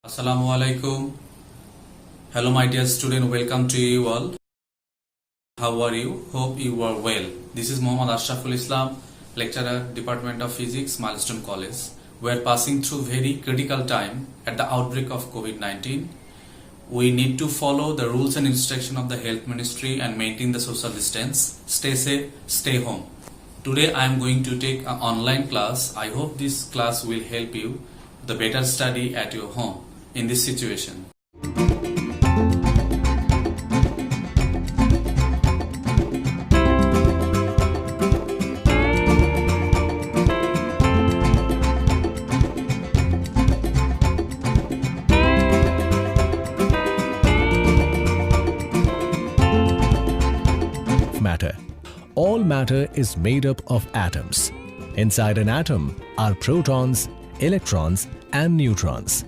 Assalamu alaikum. Hello my dear student, welcome to you all. How are you? Hope you are well. This is Muhammad Ashraful Islam, lecturer, Department of Physics, Milestone College. We are passing through very critical time at the outbreak of COVID-19. We need to follow the rules and instruction of the Health Ministry and maintain the social distance. Stay safe, stay home. Today I am going to take an online class. I hope this class will help you the better study at your home in this situation. Matter. All matter is made up of atoms. Inside an atom are protons, electrons and neutrons.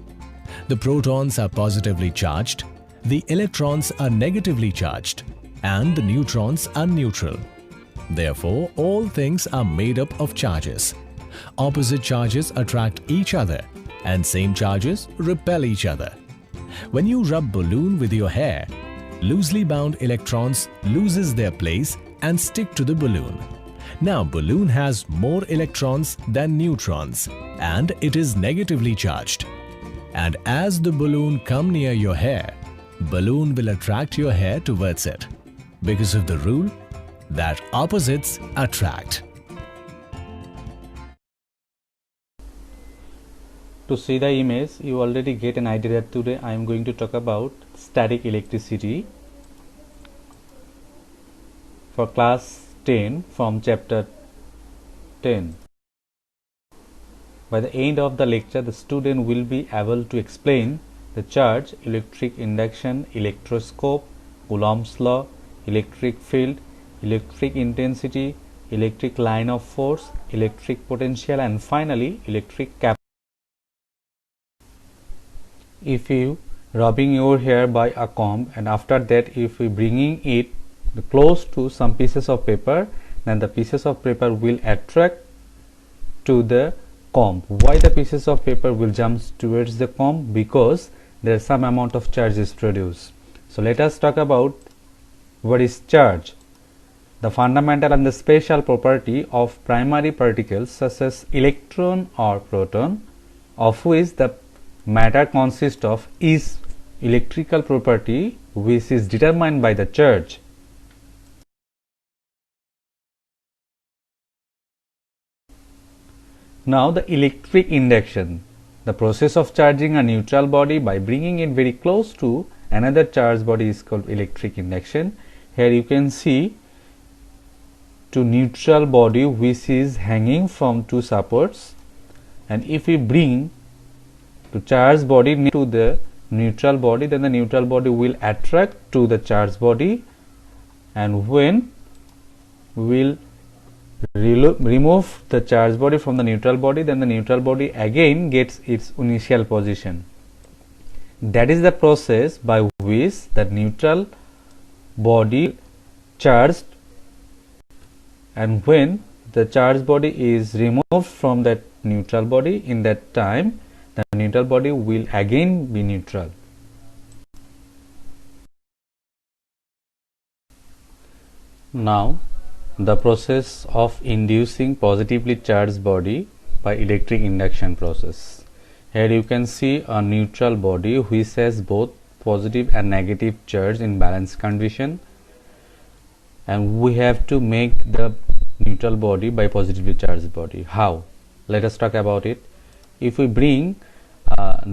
The protons are positively charged, the electrons are negatively charged, and the neutrons are neutral. Therefore, all things are made up of charges. Opposite charges attract each other and same charges repel each other. When you rub balloon with your hair, loosely bound electrons loses their place and stick to the balloon. Now balloon has more electrons than neutrons and it is negatively charged. And as the balloon come near your hair, balloon will attract your hair towards it because of the rule that opposites attract. To see the image, you already get an idea that today I am going to talk about static electricity for class 10 from chapter 10. By the end of the lecture, the student will be able to explain the charge, electric induction, electroscope, Coulomb's law, electric field, electric intensity, electric line of force, electric potential, and finally electric capacitance. If you rubbing your hair by a comb and after that if we bringing it close to some pieces of paper, then the pieces of paper will attract to the comb. Why the pieces of paper will jump towards the comb? Because there is some amount of charge is produced. So let us talk about what is charge. The fundamental and the special property of primary particles such as electron or proton, of which the matter consists of, is electrical property which is determined by the charge. Now the electric induction, the process of charging a neutral body by bringing it very close to another charged body is called electric induction. Here you can see two neutral body which is hanging from two supports, and if we bring to charged body near to the neutral body, then the neutral body will attract to the charged body, and when we will remove the charged body from the neutral body, then the neutral body again gets its initial position. That is the process by which the neutral body charged, and when the charged body is removed from that neutral body, in that time the neutral body will again be neutral. Now the process of inducing positively charged body by electric induction process. Here you can see a neutral body which has both positive and negative charge in balanced condition, and we have to make the neutral body by positively charged body. How? Let us talk about it. If we bring a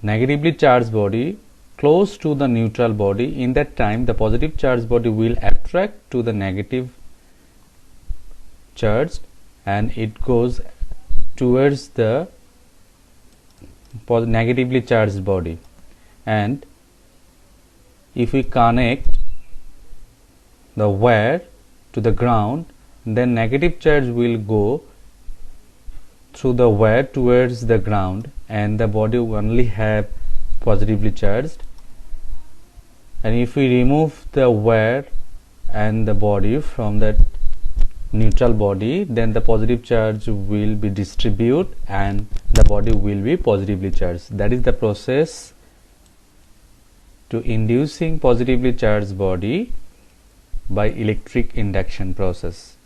negatively charged body close to the neutral body, in that time the positive charged body will attract to the negative charged and it goes towards the negatively charged body. And if we connect the wire to the ground, then negative charge will go through the wire towards the ground and the body will only have positively charged. And if we remove the wire and the body from that neutral body, then the positive charge will be distributed and the body will be positively charged. That is the process to inducing positively charged body by electric induction process.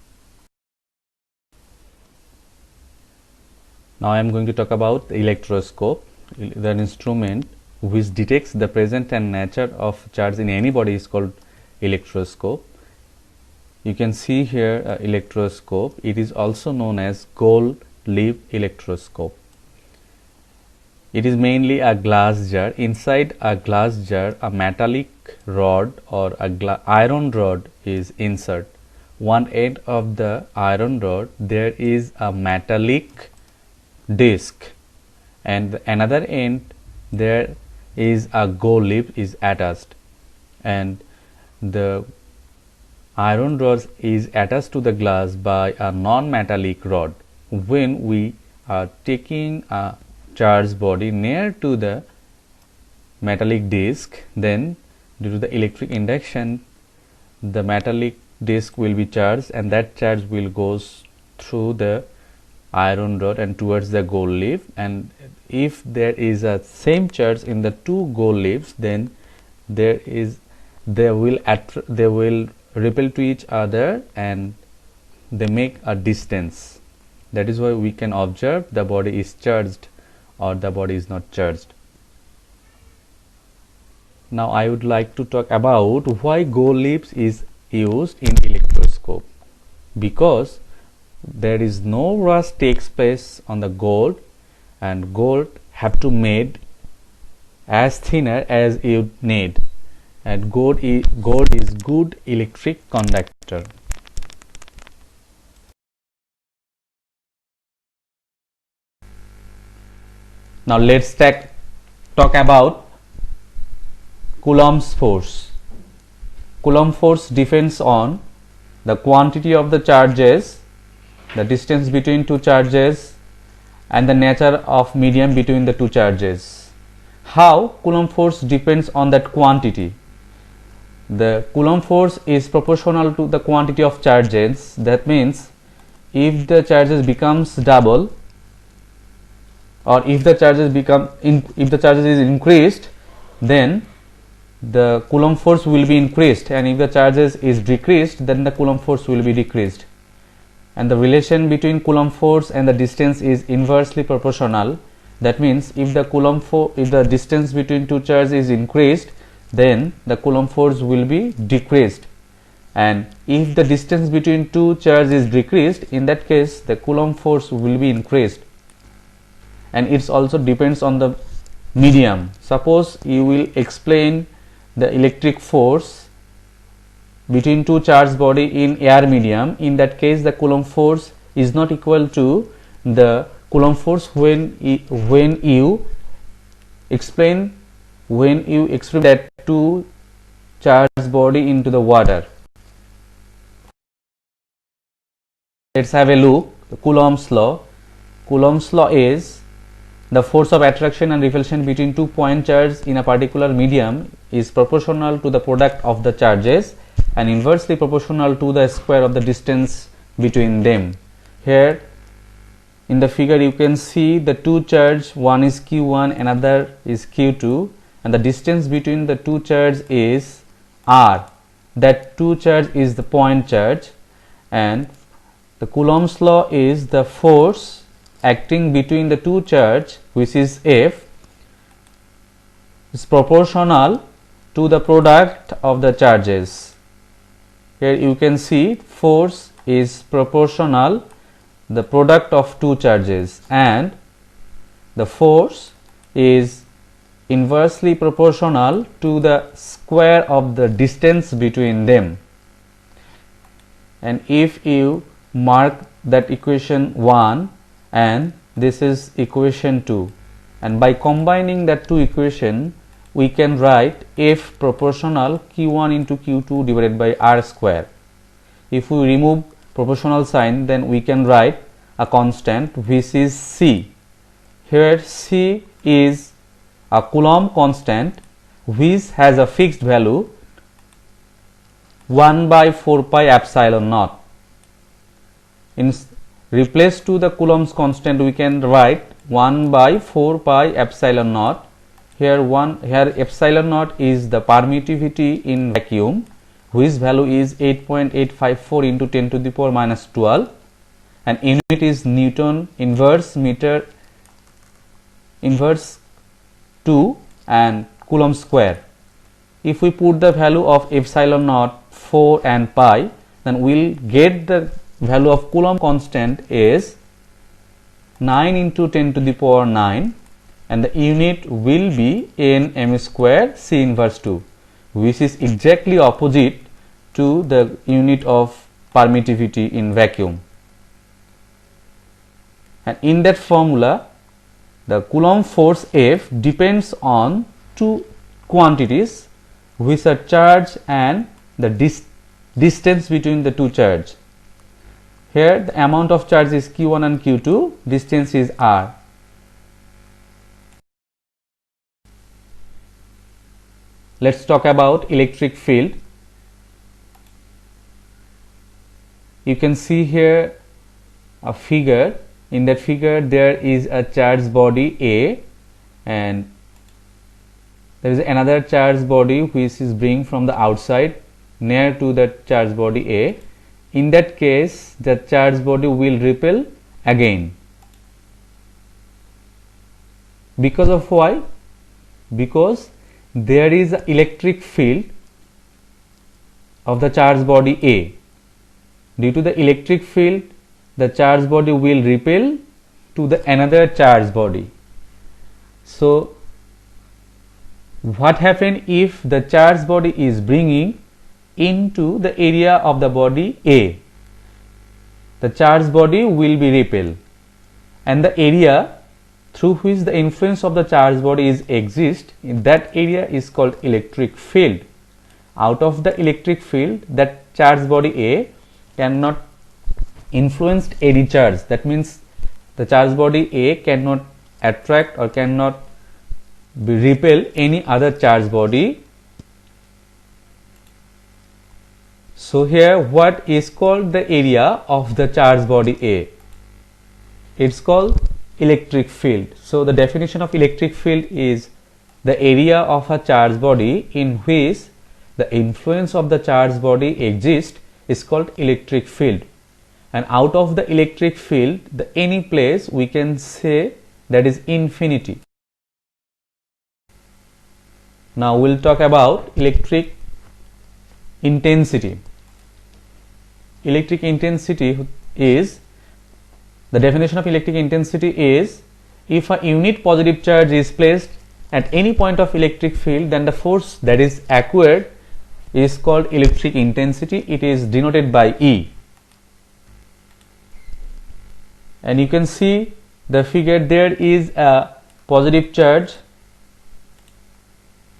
Now I am going to talk about the electroscope. The instrument which detects the presence and nature of charge in any body is called electroscope. You can see here a electroscope. It is also known as gold leaf electroscope. It is mainly a glass jar. Inside a glass jar, a metallic rod or a iron rod is inserted. One end of the iron rod there is a metallic disc, and another end there is a gold leaf is attached, and the iron rod is attached to the glass by a non-metallic rod. When we are taking a charged body near to the metallic disc, then due to the electric induction the metallic disc will be charged, and that charge will goes through the iron rod and towards the gold leaf, and if there is a same charge in the two gold leaves, then they will repel to each other and they make a distance. That is why we can observe the body is charged or the body is not charged. Now I would like to talk about why gold leaves is used in electroscope. Because there is no rust takes place on the gold, and gold have to made as thinner as you need, and gold is good electric conductor. Now let's talk about Coulomb's force. Coulomb force depends on the quantity of the charges, the distance between two charges, and the nature of medium between the two charges. How Coulomb force depends on that quantity? The Coulomb force is proportional to the quantity of charges. That means if the charges becomes double, or if the charges is increased, then the Coulomb force will be increased, and if the charges is decreased, then the Coulomb force will be decreased. And the relation between Coulomb force and the distance is inversely proportional. That means if the distance between two charges is increased, then the Coulomb force will be decreased, and if the distance between two charges is decreased, in that case the Coulomb force will be increased. And it also depends on the medium. Suppose you will explain the electric force between two charged body in air medium. In that case the Coulomb force is not equal to the Coulomb force when you explain that two charged body into the water. Let's have a look. The Coulomb's law. Coulomb's law is the force of attraction and repulsion between two point charges in a particular medium is proportional to the product of the charges and inversely proportional to the square of the distance between them. Here in the figure you can see the two charge, one is Q1, another is Q2, and the distance between the two charge is R. That two charge is the point charge, and the Coulomb's law is the force acting between the two charge, which is F, is proportional to the product of the charges. Here you can see force is proportional the product of two charges, and the force is inversely proportional to the square of the distance between them. And if you mark that equation 1 and this is equation 2, and by combining that two equation we can write F proportional Q1 into Q2 divided by R square. If we remove proportional sign, then we can write a constant which is C. Here C is a Coulomb constant which has a fixed value 1 by 4 pi epsilon naught. In replace to the Coulomb's constant we can write 1 by 4 pi epsilon naught. Here epsilon naught is the permittivity in vacuum, whose value is 8.854 into 10 to the power minus 12, and unit is Newton inverse meter inverse 2 and Coulomb square. If we put the value of epsilon naught, 4 and pi, then we'll get the value of Coulomb constant is 9 into 10 to the power 9, and the unit will be n m square c inverse 2, which is exactly opposite to the unit of permittivity in vacuum. And in that formula, the Coulomb force F depends on two quantities, which are charge and the distance between the two charge. Here the amount of charge is Q1 and Q2, distance is R. Let's talk about electric field. You can see here a figure. In that figure there is a charged body A, and there is another charged body which is being from the outside near to that charged body A. In that case, the charged body will repel again. Because of why? Because there is an electric field of the charged body A. Due to the electric field, the charged body will repel to the another charged body. So what happens if the charged body is bringing into the area of the body A? The charged body will be repelled, and the area through which the influence of the charged body is exist, in that area is called electric field. Out of the electric field, that charged body A cannot influence any charge. That means the charged body A cannot attract or cannot repel any other charged body. So here what is called the area of the charged body A? It's called electric field. So the definition of electric field is the area of a charged body in which the influence of the charged body exists is called electric field. And out of the electric field, the any place we can say that is infinity. Now we'll talk about electric intensity. Electric intensity is, the definition of electric intensity is, if a unit positive charge is placed at any point of electric field, then the force that is acquired is called electric intensity. It is denoted by E. And you can see the figure, there is a positive charge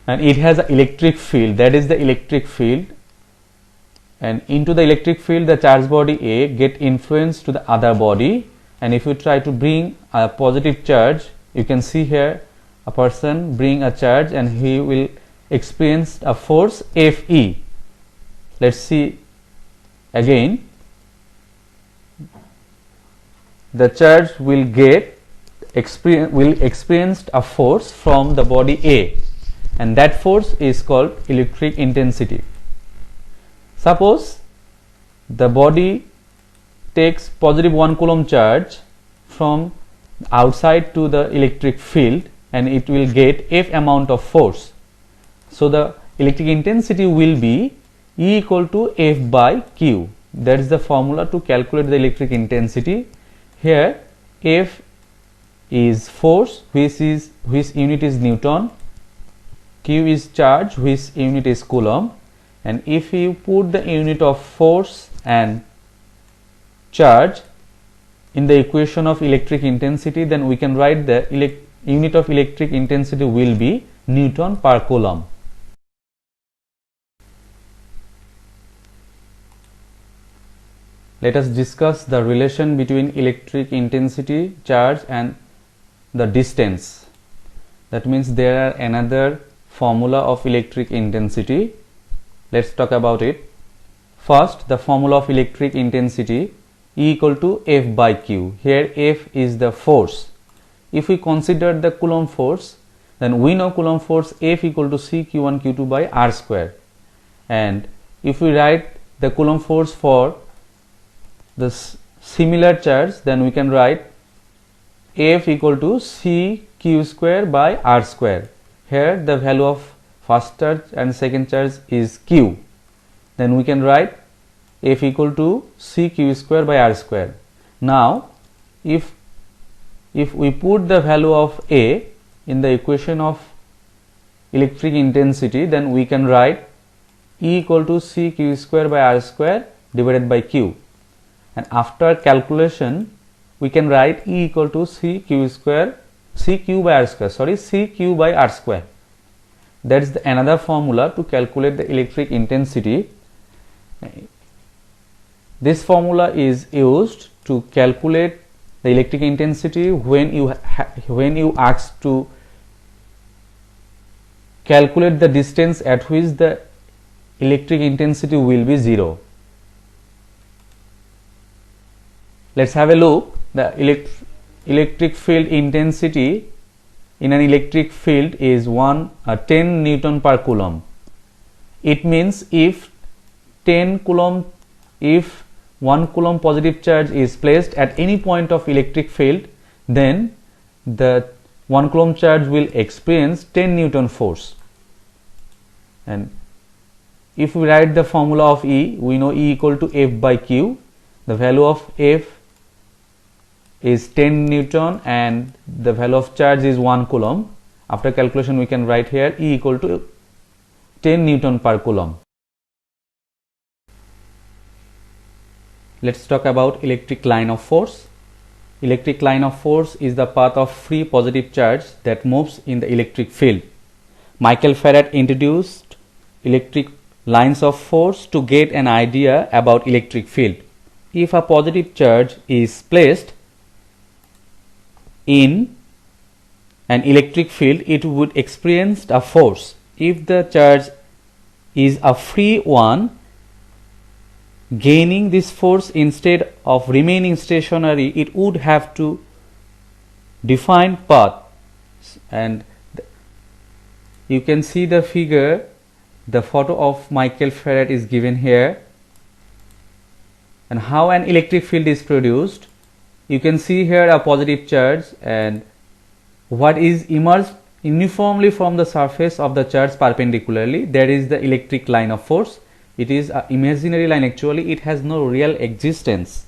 and it has an electric field, that is the electric field, and into the electric field the charged body A get influenced to the other body. And if you try to bring a positive charge, you can see here a person bring a charge and he will experience a force Fe. Let's see again. The charge will experience a force from the body A, and that force is called electric intensity. Suppose the body takes positive 1 Coulomb charge from outside to the electric field, and it will get F amount of force. So the electric intensity will be E equal to F by Q. That is the formula to calculate the electric intensity. Here F is force, which unit is Newton, Q is charge, which unit is Coulomb, and if you put the unit of force and charge in the equation of electric intensity, then we can write the unit of electric intensity will be Newton per Coulomb. Let us discuss the relation between electric intensity, charge and the distance. That means there are another formula of electric intensity. Let's talk about it. First, the formula of electric intensity, E equal to F by Q. Here F is the force, if we consider the Coulomb force, then we know Coulomb force F equal to C Q1 Q2 by R square. And if we write the Coulomb force for the similar charge, then we can write F equal to C Q square by R square. Here the value of first charge and second charge is Q. Then we can write F equal to C Q square by R square. Now if we put the value of A in the equation of electric intensity, then we can write E equal to C Q square by R square divided by Q. And after calculation, we can write E equal to C Q by R square. That is another formula to calculate the electric intensity. This formula is used to calculate the electric intensity when you ask to calculate the distance at which the electric intensity will be 0. Let's have a look. The electric field intensity in an electric field is 10 Newton per Coulomb. It means if 1 Coulomb positive charge is placed at any point of electric field, then the 1 Coulomb charge will experience 10 Newton force. And if we write the formula of E, we know E equal to F by Q. The value of F is 10 Newton and the value of charge is 1 Coulomb. After calculation, we can write here E equal to 10 Newton per Coulomb. Let's talk about electric line of force. Electric line of force is the path of free positive charge that moves in the electric field. Michael Farad introduced electric lines of force to get an idea about electric field. If a positive charge is placed in an electric field, it would experience a force. If the charge is a free one, gaining this force instead of remaining stationary, it would have to define path. And you can see the figure, the photo of Michael Farad is given here, and how an electric field is produced. You can see here a positive charge, and what is emerged uniformly from the surface of the charge perpendicularly, that is the electric line of force. It is an imaginary line, actually it has no real existence.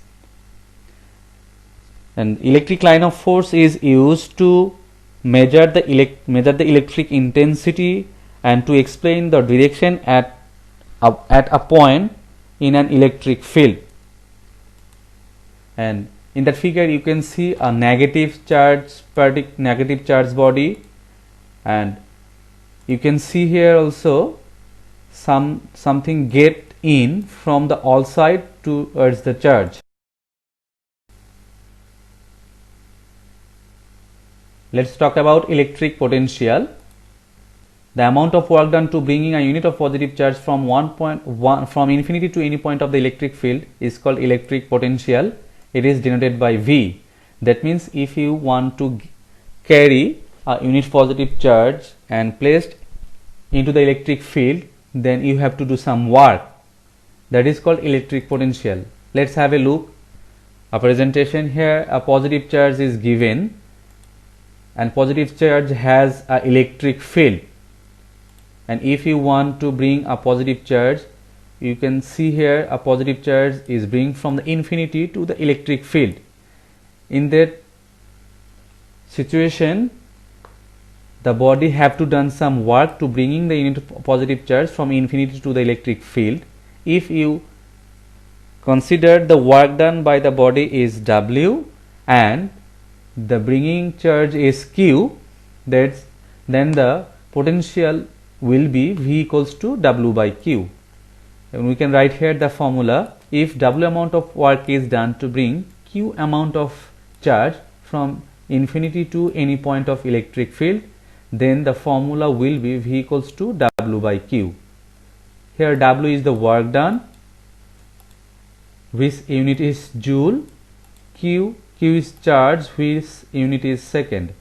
And electric line of force is used to measure the electric intensity and to explain the direction at a point in an electric field. And in that figure you can see a negative charge body, and you can see here also something get in from the all side towards the charge. Let's talk about electric potential. The amount of work done to bringing a unit of positive charge from from infinity to any point of the electric field is called electric potential. It is denoted by V. That means if you want to carry a unit positive charge and placed into the electric field, then you have to do some work. That is called electric potential. Let's have a look. A presentation here, a positive charge is given, and positive charge has an electric field. And if you want to bring a positive charge, you can see here a positive charge is bring from the infinity to the electric field. In that situation, the body have to done some work to bringing the unit of positive charge from infinity to the electric field. If you consider the work done by the body is W and the bringing charge is Q, then the potential will be V equals to W by Q. And we can write here the formula. If W amount of work is done to bring Q amount of charge from infinity to any point of electric field, then the formula will be V equals to W by Q. Here W is the work done, which unit is joule, Q Q is charge, which unit is second.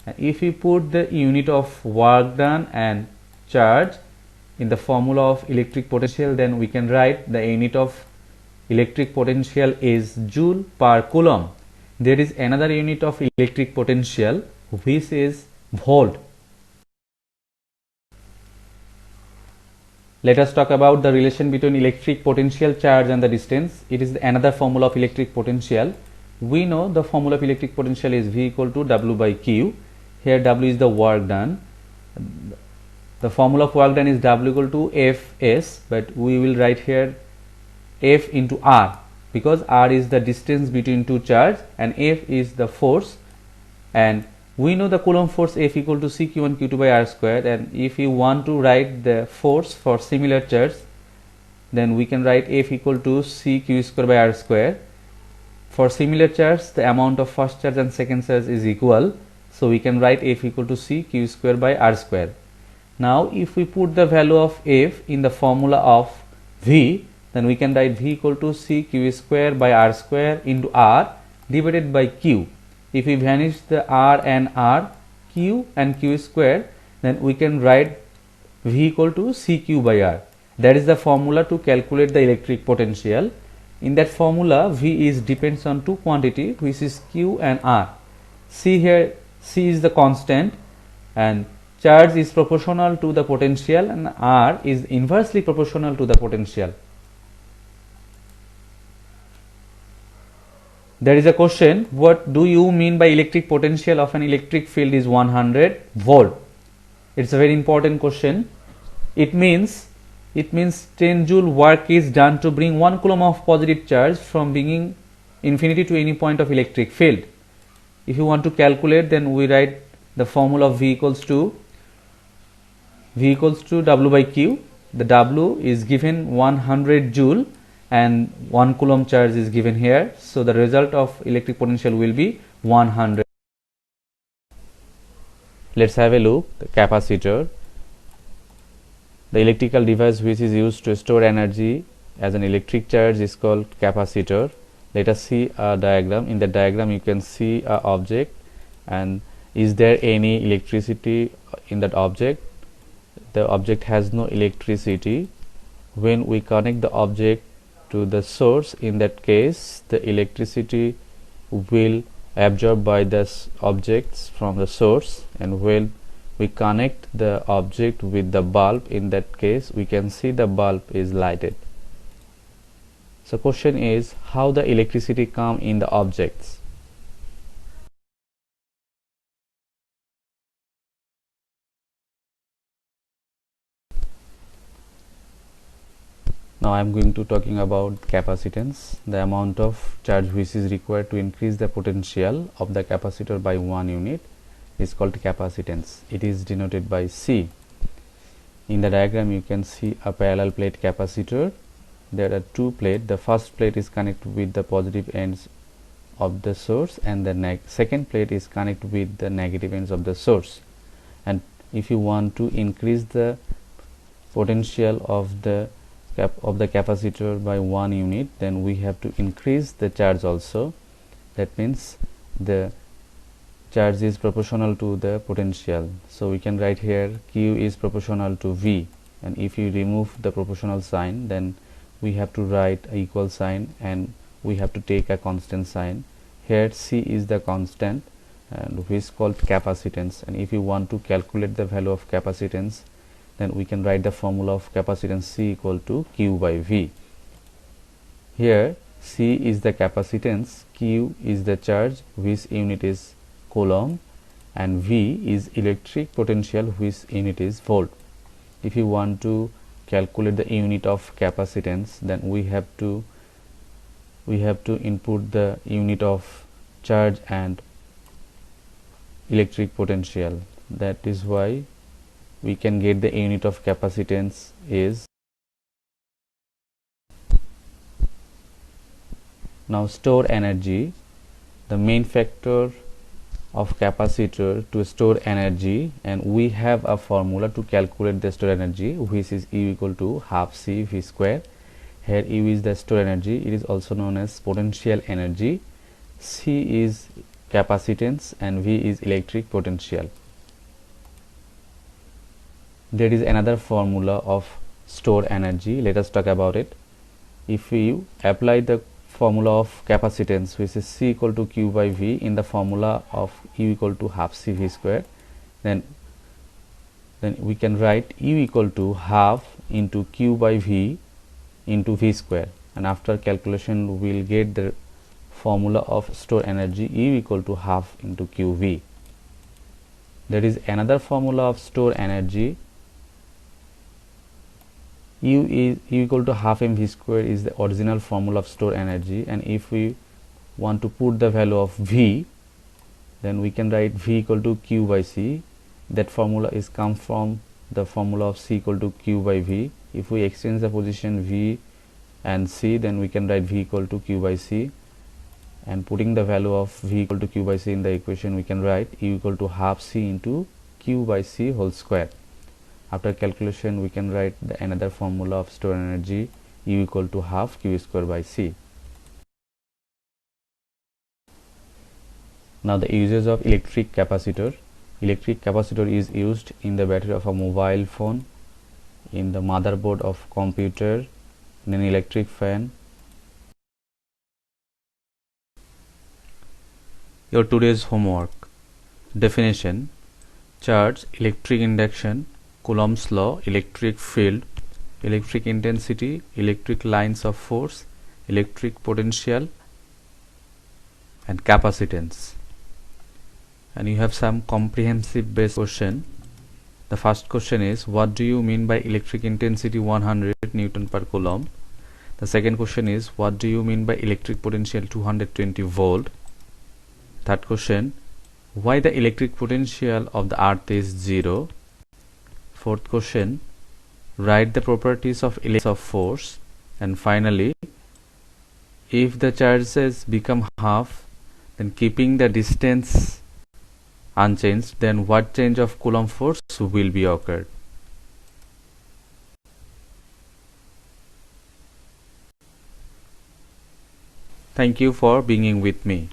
And if we put the unit of work done and charge in the formula of electric potential, then we can write the unit of electric potential is joule per coulomb. There is another unit of electric potential which is volt. Let us talk about the relation between electric potential, charge and the distance. It is another formula of electric potential. We know the formula of electric potential is V equal to W by Q. Here W is the work done. The formula of work done is W equal to Fs, but we will write here F into R, because R is the distance between two charge and F is the force, and we know the Coulomb force F equal to CQ1 Q2 by R square. And if you want to write the force for similar charge, then we can write F equal to CQ square by R square. For similar charge, the amount of first charge and second charge is equal, so we can write F equal to CQ square by R square. Now if we put the value of F in the formula of V, then we can write V equal to CQ square by R square into R divided by Q. If we vanish the R and R, Q and Q square, then we can write V equal to CQ by R. That is the formula to calculate the electric potential. In that formula, V is depends on two quantity, which is Q and R. See here, C is the constant and charge is proportional to the potential, and R is inversely proportional to the potential. There is a question, what do you mean by electric potential of an electric field is 100 volt? It's a very important question. It means 10 joule work is done to bring 1 coulomb of positive charge from being infinity to any point of electric field. If you want to calculate, then we write the formula of V equals to W by Q. The W is given 100 joule and 1 coulomb charge is given here, so the result of electric potential will be 100. Let's have a look. The capacitor, the electrical device which is used to store energy as an electric charge, is called capacitor. Let us see a diagram. In the diagram you can see a object, and is there any electricity in that object? The object has no electricity. When we connect the object to the source, in that case the electricity will absorbed by the objects from the source, and when we connect the object with the bulb, in that case we can see the bulb is lighted. So question is, how the electricity come in the objects? Now I am going to talking about capacitance, the amount of charge which is required to increase the potential of the capacitor by 1 unit is called capacitance. It is denoted by C. In the diagram you can see a parallel plate capacitor. There are two plates. The first plate is connected with the positive ends of the source, and the second plate is connected with the negative ends of the source. And if you want to increase the potential of the capacitor by 1 unit, then we have to increase the charge also. That means the charge is proportional to the potential. So we can write here Q is proportional to V, and if you remove the proportional sign, then we have to write a equal sign and we have to take a constant sign. Here C is the constant, and which is called capacitance. And if you want to calculate the value of capacitance, then we can write the formula of capacitance C equal to Q by V. Here C is the capacitance, Q is the charge, which unit is coulomb, and V is electric potential, which unit is volt. If you want to calculate the unit of capacitance, then we have to input the unit of charge and electric potential. That is why we can get the unit of capacitance is. Now store energy, the main factor of capacitor to store energy, and we have a formula to calculate the store energy, which is U equal to half C V square. Here U is the store energy. It is also known as potential energy. C is capacitance and V is electric potential. There is another formula of stored energy. Let us talk about it. If you apply the formula of capacitance, which is C equal to Q by V, in the formula of U equal to half CV square, then we can write U equal to half into Q by V into V square, and after calculation we will get the formula of stored energy U equal to half into QV. There is another formula of stored energy. U equal to half mv square is the original formula of stored energy, and if we want to put the value of V, then we can write V equal to Q by C. That formula is come from the formula of C equal to Q by V. If we exchange the position V and C, then we can write V equal to Q by C, and putting the value of V equal to Q by C in the equation, we can write U equal to half C into Q by C whole square. After calculation, we can write another formula of stored energy U equal to half Q square by C. Now the uses of electric capacitor. Electric capacitor is used in the battery of a mobile phone, in the motherboard of computer, in an electric fan. Your today's homework. Definition: charge, electric induction, Coulomb's law, electric field, electric intensity, electric lines of force, electric potential, and capacitance. And you have some comprehensive based question. The first question is, what do you mean by electric intensity 100 Newton per Coulomb? The second question is, what do you mean by electric potential 220 volt? Third question, why the electric potential of the earth is 0? Fourth question, write the properties of electric force. And finally, if the charges become half, then keeping the distance unchanged, then what change of Coulomb force will be occurred? Thank you for being with me.